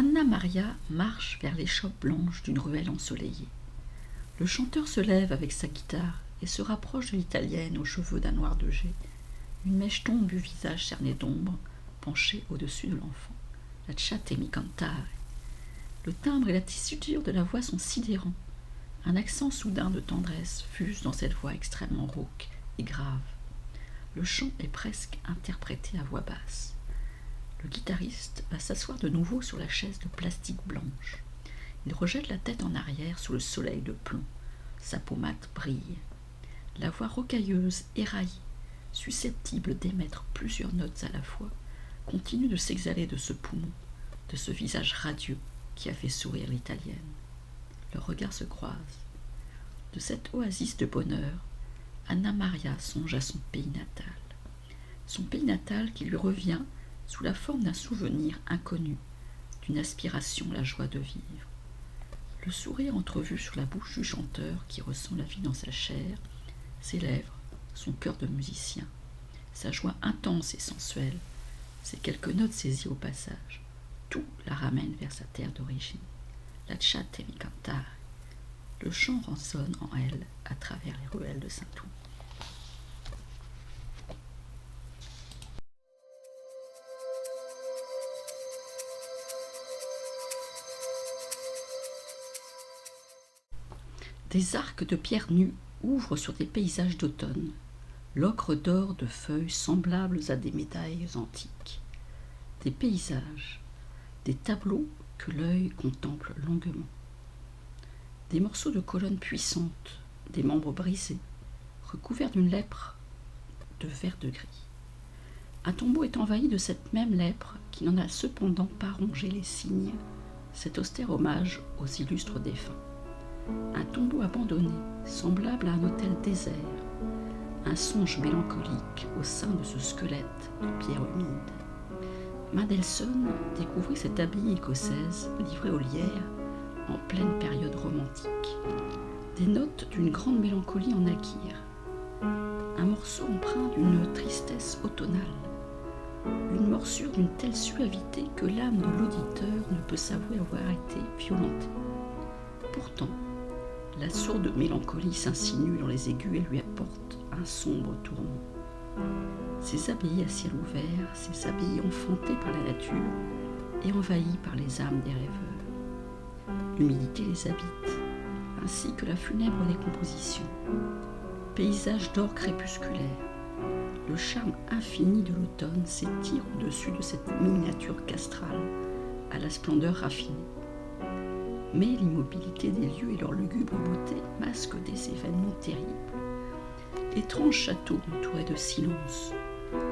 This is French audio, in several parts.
Anna Maria marche vers l'échoppe blanche d'une ruelle ensoleillée. Le chanteur se lève avec sa guitare et se rapproche de l'italienne aux cheveux d'un noir de jet. Une mèche tombe du visage cerné d'ombre, penché au-dessus de l'enfant. Lasciatemi cantare. Le timbre et la tessiture de la voix sont sidérants. Un accent soudain de tendresse fuse dans cette voix extrêmement rauque et grave. Le chant est presque interprété à voix basse. Le guitariste va s'asseoir de nouveau sur la chaise de plastique blanche. Il rejette la tête en arrière sous le soleil de plomb. Sa peau mate brille. La voix rocailleuse, éraillée, susceptible d'émettre plusieurs notes à la fois, continue de s'exhaler de ce poumon, de ce visage radieux qui a fait sourire l'italienne. Leurs regards se croisent. De cette oasis de bonheur, Anna Maria songe à son pays natal. Son pays natal qui lui revient sous la forme d'un souvenir inconnu, d'une aspiration à la joie de vivre. Le sourire entrevu sur la bouche du chanteur qui ressent la vie dans sa chair, ses lèvres, son cœur de musicien, sa joie intense et sensuelle, ces quelques notes saisies au passage, tout la ramène vers sa terre d'origine. Lasciatemi cantare. Le chant résonne en elle à travers les ruelles de Saint-Ouen. Des arcs de pierre nue ouvrent sur des paysages d'automne, l'ocre d'or de feuilles semblables à des médailles antiques. Des paysages, des tableaux que l'œil contemple longuement. Des morceaux de colonnes puissantes, des membres brisés, recouverts d'une lèpre de vert de gris. Un tombeau est envahi de cette même lèpre qui n'en a cependant pas rongé les signes, cet austère hommage aux illustres défunts. Un tombeau abandonné, semblable à un autel désert, un songe mélancolique au sein de ce squelette de pierre humide. Mendelssohn découvrit cette abbaye écossaise livrée aux lierres en pleine période romantique. Des notes d'une grande mélancolie en naquirent. Un morceau empreint d'une tristesse automnale, une morsure d'une telle suavité que l'âme de l'auditeur ne peut s'avouer avoir été violentée. Pourtant, la sourde mélancolie s'insinue dans les aigus et lui apporte un sombre tourment. Ces abbayes à ciel ouvert, ces abbayes enfantées par la nature et envahies par les âmes des rêveurs. L'humidité les habite, ainsi que la funèbre décomposition. Paysage d'or crépusculaire, le charme infini de l'automne s'étire au-dessus de cette miniature castrale à la splendeur raffinée. Mais l'immobilité des lieux et leur lugubre beauté masquent des événements terribles. Étranges châteaux entourés de silence,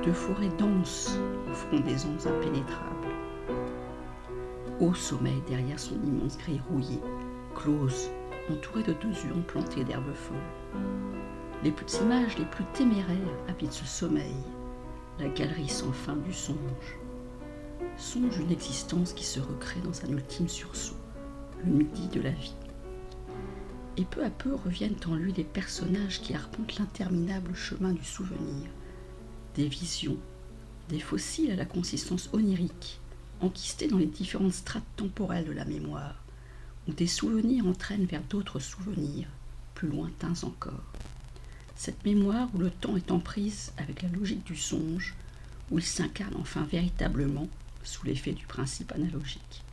de forêts denses aux frondaisons impénétrables. Haut sommeil derrière son immense grille rouillée, close, entourée de 2 urnes plantées d'herbes folles. Les images les plus téméraires habitent ce sommeil, la galerie sans fin du songe. Songe d'une existence qui se recrée dans un ultime sursaut, le midi de la vie. Et peu à peu reviennent en lui les personnages qui arpentent l'interminable chemin du souvenir, des visions, des fossiles à la consistance onirique, enquistés dans les différentes strates temporelles de la mémoire, où des souvenirs entraînent vers d'autres souvenirs, plus lointains encore. Cette mémoire où le temps est en prise avec la logique du songe, où il s'incarne enfin véritablement sous l'effet du principe analogique.